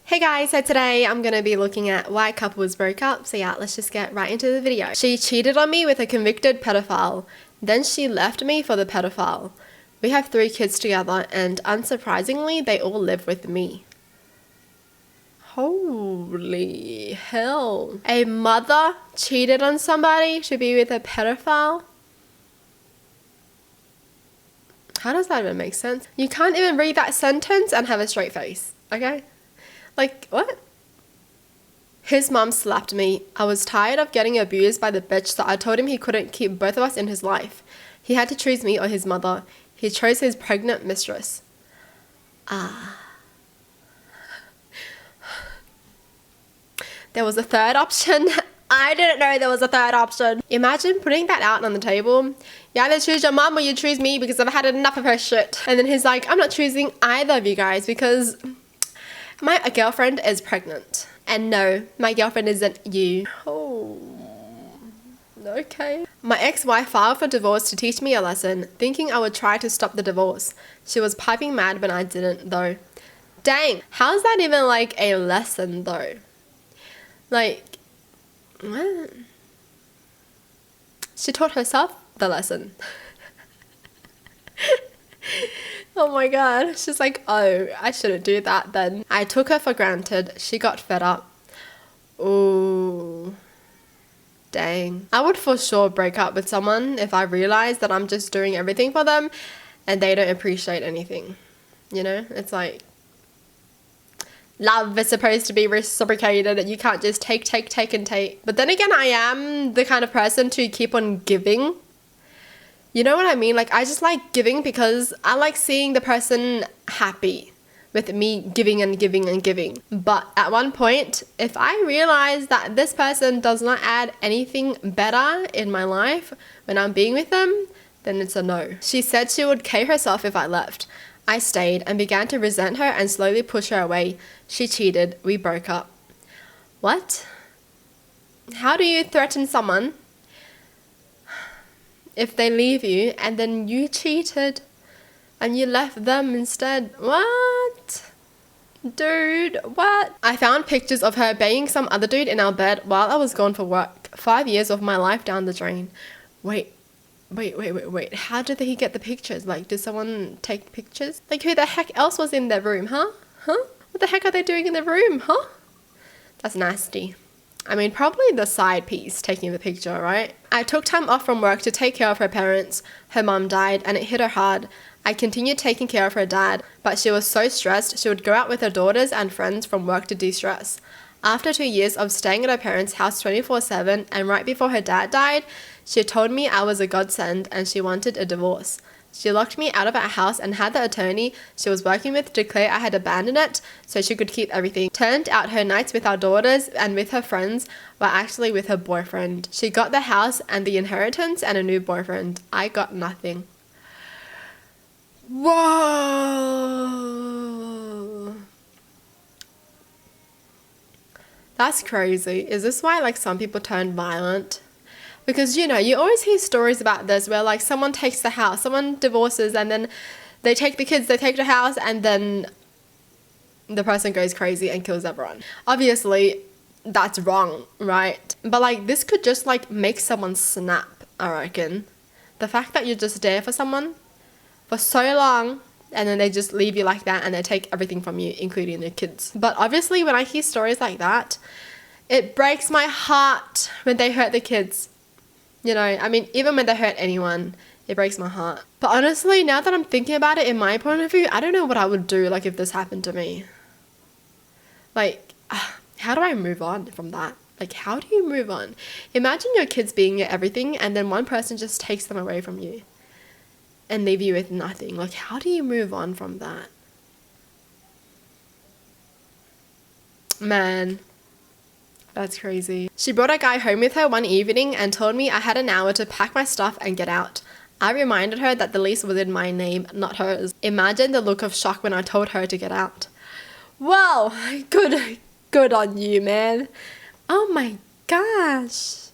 Hey guys, so today I'm going to be looking at why couples broke up. So yeah, let's just get right into the video. She cheated on me with a convicted pedophile. Then she left me for the pedophile. We have 3 kids together and unsurprisingly, they all live with me. Holy hell. A mother cheated on somebody to be with a pedophile? How does that even make sense? You can't even read that sentence and have a straight face, okay? Like, what? His mom slapped me. I was tired of getting abused by the bitch, so I told him he couldn't keep both of us in his life. He had to choose me or his mother. He chose his pregnant mistress. There was a third option. I didn't know there was a third option. Imagine putting that out on the table. You either choose your mom or you choose me because I've had enough of her shit. And then he's like, I'm not choosing either of you guys because my girlfriend is pregnant. And no, my girlfriend isn't you. Oh, okay. My ex-wife filed for divorce to teach me a lesson, thinking I would try to stop the divorce. She was piping mad when I didn't though. Dang, how's that even like a lesson though? Like, what? She taught herself the lesson. Oh my god. She's like, oh, I shouldn't do that then. I took her for granted. She got fed up. Ooh. Dang. I would for sure break up with someone if I realized that I'm just doing everything for them and they don't appreciate anything. You know? It's like, love is supposed to be reciprocated and you can't just take. But then again, I am the kind of person to keep on giving. You know what I mean? Like, I just like giving because I like seeing the person happy with me giving and giving and giving. But at one point, if I realize that this person does not add anything better in my life when I'm being with them, then it's a no. She said she would kill herself if I left. I stayed and began to resent her and slowly push her away. She cheated. We broke up. What? How do you threaten someone if they leave you and then you cheated and you left them instead? What? Dude, what? I found pictures of her banging some other dude in our bed while I was gone for work. 5 years of my life down the drain. Wait. How did he get the pictures? Like, did someone take pictures? Like, who the heck else was in their room, huh? What the heck are they doing in the room, huh? That's nasty. I mean, probably the side piece taking the picture, right? I took time off from work to take care of her parents. Her mom died and it hit her hard. I continued taking care of her dad, but she was so stressed she would go out with her daughters and friends from work to de-stress. After 2 years of staying at her parents' house 24/7 and right before her dad died, she told me I was a godsend and she wanted a divorce. She locked me out of our house and had the attorney she was working with declare I had abandoned it so she could keep everything. Turned out her nights with our daughters and with her friends were actually with her boyfriend. She got the house and the inheritance and a new boyfriend. I got nothing. Whoa. That's crazy. Is this why like some people turn violent? Because, you know, you always hear stories about this where like someone takes the house, someone divorces and then they take the kids, they take the house and then the person goes crazy and kills everyone. Obviously, that's wrong, right? But like this could just like make someone snap, I reckon. The fact that you're just there for someone for so long and then they just leave you like that and they take everything from you, including your kids. But obviously when I hear stories like that, it breaks my heart when they hurt the kids. You know, I mean, even when they hurt anyone, it breaks my heart. But honestly, now that I'm thinking about it in my point of view, I don't know what I would do, like, if this happened to me. Like, how do I move on from that? Like, how do you move on? Imagine your kids being your everything and then one person just takes them away from you and leave you with nothing. Like, how do you move on from that? Man. That's crazy. She brought a guy home with her one evening and told me I had an hour to pack my stuff and get out. I reminded her that the lease was in my name, not hers. Imagine the look of shock when I told her to get out. Wow, good on you, man. Oh my gosh.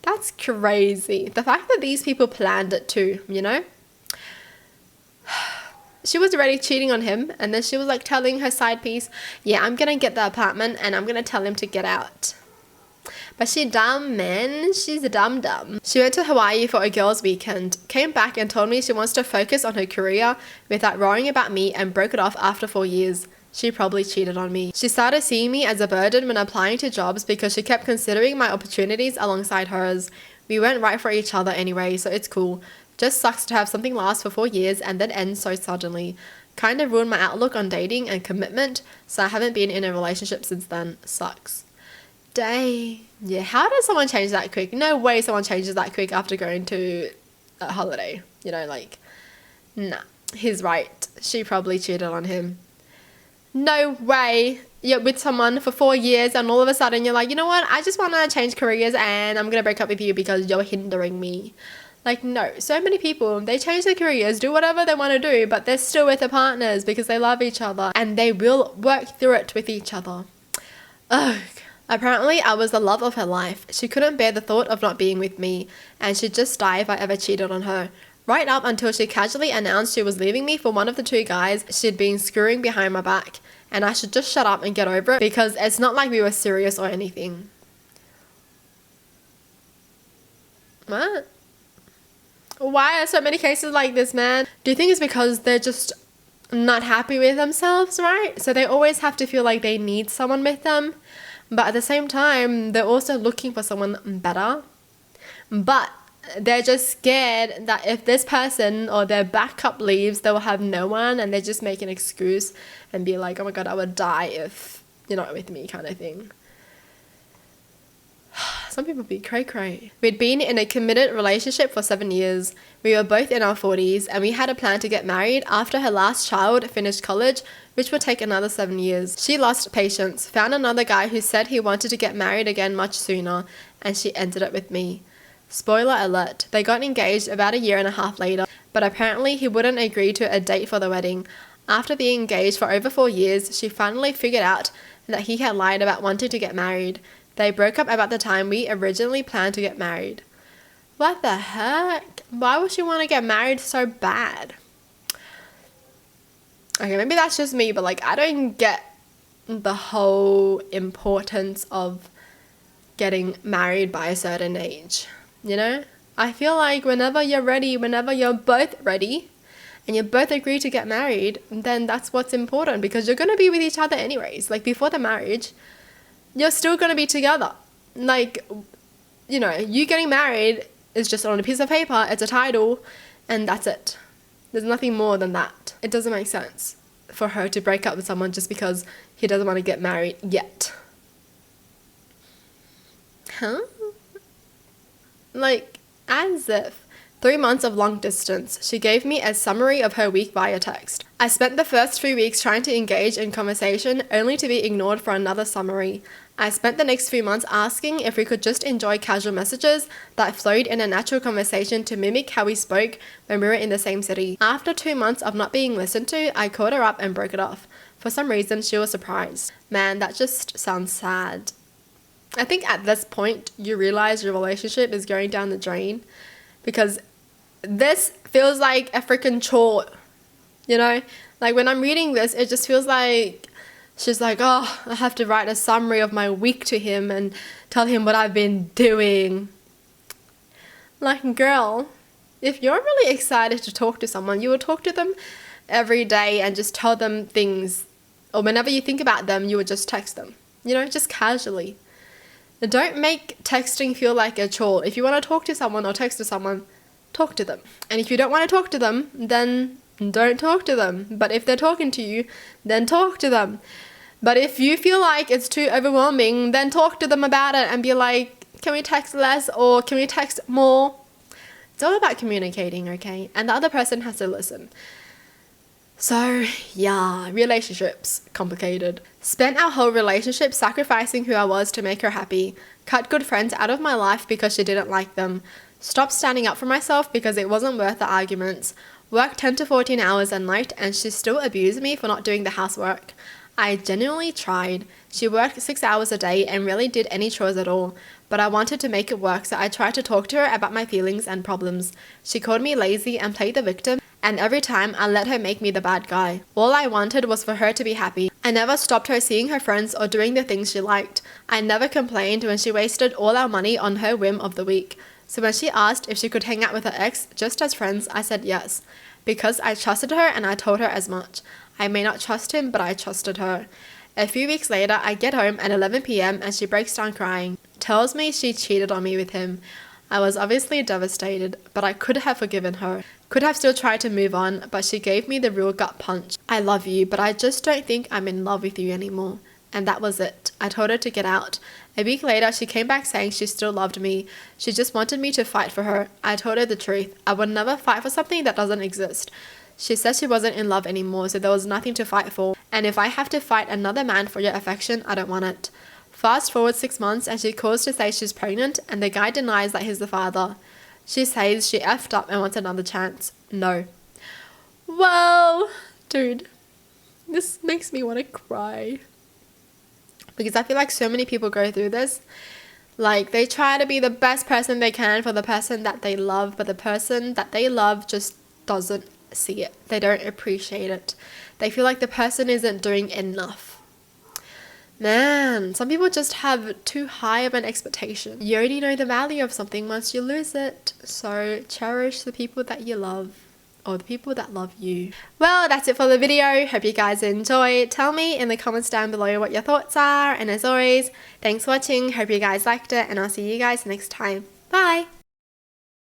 That's crazy. The fact that these people planned it too, you know? She was already cheating on him, and then she was like telling her side piece, yeah, I'm gonna get the apartment and I'm gonna tell him to get out. But she dumb, man. She's dumb. She went to Hawaii for a girls' weekend, came back and told me she wants to focus on her career without worrying about me, and broke it off after 4 years. She probably cheated on me. She started seeing me as a burden when applying to jobs because she kept considering my opportunities alongside hers. We weren't right for each other anyway, so it's cool. Just sucks to have something last for 4 years and then end so suddenly. Kind of ruined my outlook on dating and commitment, so I haven't been in a relationship since then. Sucks. Dang. Yeah, how does someone change that quick? No way someone changes that quick after going to a holiday. You know, like, nah. He's right. She probably cheated on him. No way. You're with someone for 4 years and all of a sudden you're like, you know what? I just want to change careers and I'm going to break up with you because you're hindering me. Like, no. So many people, they change their careers, do whatever they want to do, but they're still with their partners because they love each other and they will work through it with each other. Ugh. Apparently, I was the love of her life. She couldn't bear the thought of not being with me, and she'd just die if I ever cheated on her. Right up until she casually announced she was leaving me for one of the 2 guys she'd been screwing behind my back, and I should just shut up and get over it because it's not like we were serious or anything. What? Why are so many cases like this, man? Do you think it's because they're just not happy with themselves, right? So they always have to feel like they need someone with them. But at the same time, they're also looking for someone better. But they're just scared that if this person or their backup leaves, they will have no one, and they just make an excuse and be like, oh my god, I would die if you're not with me, kind of thing. Some people be cray-cray. We'd been in a committed relationship for 7 years. We were both in our 40s and we had a plan to get married after her last child finished college, which would take another 7 years. She lost patience, found another guy who said he wanted to get married again much sooner, and she ended up with me. Spoiler alert, they got engaged about 1.5 years later, but apparently he wouldn't agree to a date for the wedding. After being engaged for over 4 years, she finally figured out that he had lied about wanting to get married. They broke up about the time we originally planned to get married. What the heck? Why would she want to get married so bad? Okay, maybe that's just me, but like, I don't get the whole importance of getting married by a certain age, you know? I feel like whenever you're ready, whenever you're both ready, and you both agree to get married, then that's what's important, because you're going to be with each other anyways. Like, before the marriage, you're still going to be together. Like, you know, you getting married is just on a piece of paper, it's a title, and that's it. There's nothing more than that. It doesn't make sense for her to break up with someone just because he doesn't want to get married yet. Huh? Like, as if. 3 months of long distance. She gave me a summary of her week via text. I spent the first 3 weeks trying to engage in conversation, only to be ignored for another summary. I spent the next few months asking if we could just enjoy casual messages that flowed in a natural conversation to mimic how we spoke when we were in the same city. After 2 months of not being listened to, I called her up and broke it off. For some reason, she was surprised. Man, that just sounds sad. I think at this point, you realize your relationship is going down the drain, because this feels like a freaking chore, you know? Like, when I'm reading this, it just feels like she's like, oh, I have to write a summary of my week to him and tell him what I've been doing. Like, girl, if you're really excited to talk to someone, you will talk to them every day and just tell them things. Or whenever you think about them, you would just text them, you know, just casually. Don't make texting feel like a chore. If you want to talk to someone or text to someone, talk to them. And if you don't want to talk to them, then don't talk to them. But if they're talking to you, then talk to them. But if you feel like it's too overwhelming, then talk to them about it and be like, can we text less or can we text more? It's all about communicating, okay? And the other person has to listen. So, yeah, relationships, complicated. Spent our whole relationship sacrificing who I was to make her happy. Cut good friends out of my life because she didn't like them. Stopped standing up for myself because it wasn't worth the arguments. Worked 10 to 14 hours a night and she still abused me for not doing the housework. I genuinely tried. She worked 6 hours a day and rarely did any chores at all, but I wanted to make it work, so I tried to talk to her about my feelings and problems. She called me lazy and played the victim And every time I let her make me the bad guy. All I wanted was for her to be happy. I never stopped her seeing her friends or doing the things she liked. I never complained when she wasted all our money on her whim of the week. So when she asked if she could hang out with her ex just as friends, I said yes. Because I trusted her and I told her as much. I may not trust him, but I trusted her. A few weeks later, I get home at 11 p.m. and she breaks down crying. Tells me she cheated on me with him. I was obviously devastated, but I could have forgiven her. Could have still tried to move on, but she gave me the real gut punch. I love you, but I just don't think I'm in love with you anymore. And that was it. I told her to get out. A week later, she came back saying she still loved me. She just wanted me to fight for her. I told her the truth. I would never fight for something that doesn't exist. She said she wasn't in love anymore, so there was nothing to fight for. And if I have to fight another man for your affection, I don't want it. Fast forward 6 months and she calls to say she's pregnant and the guy denies that he's the father. She says she effed up and wants another chance. No. Well, dude, this makes me want to cry. Because I feel like so many people go through this. Like, they try to be the best person they can for the person that they love, but the person that they love just doesn't see it. They don't appreciate it. They feel like the person isn't doing enough. Man, some people just have too high of an expectation. You only know the value of something once you lose it. So cherish the people that you love, or the people that love you. Well, that's it for the video. Hope you guys enjoyed. Tell me in the comments down below what your thoughts are. And as always, thanks for watching. Hope you guys liked it, and I'll see you guys next time. Bye!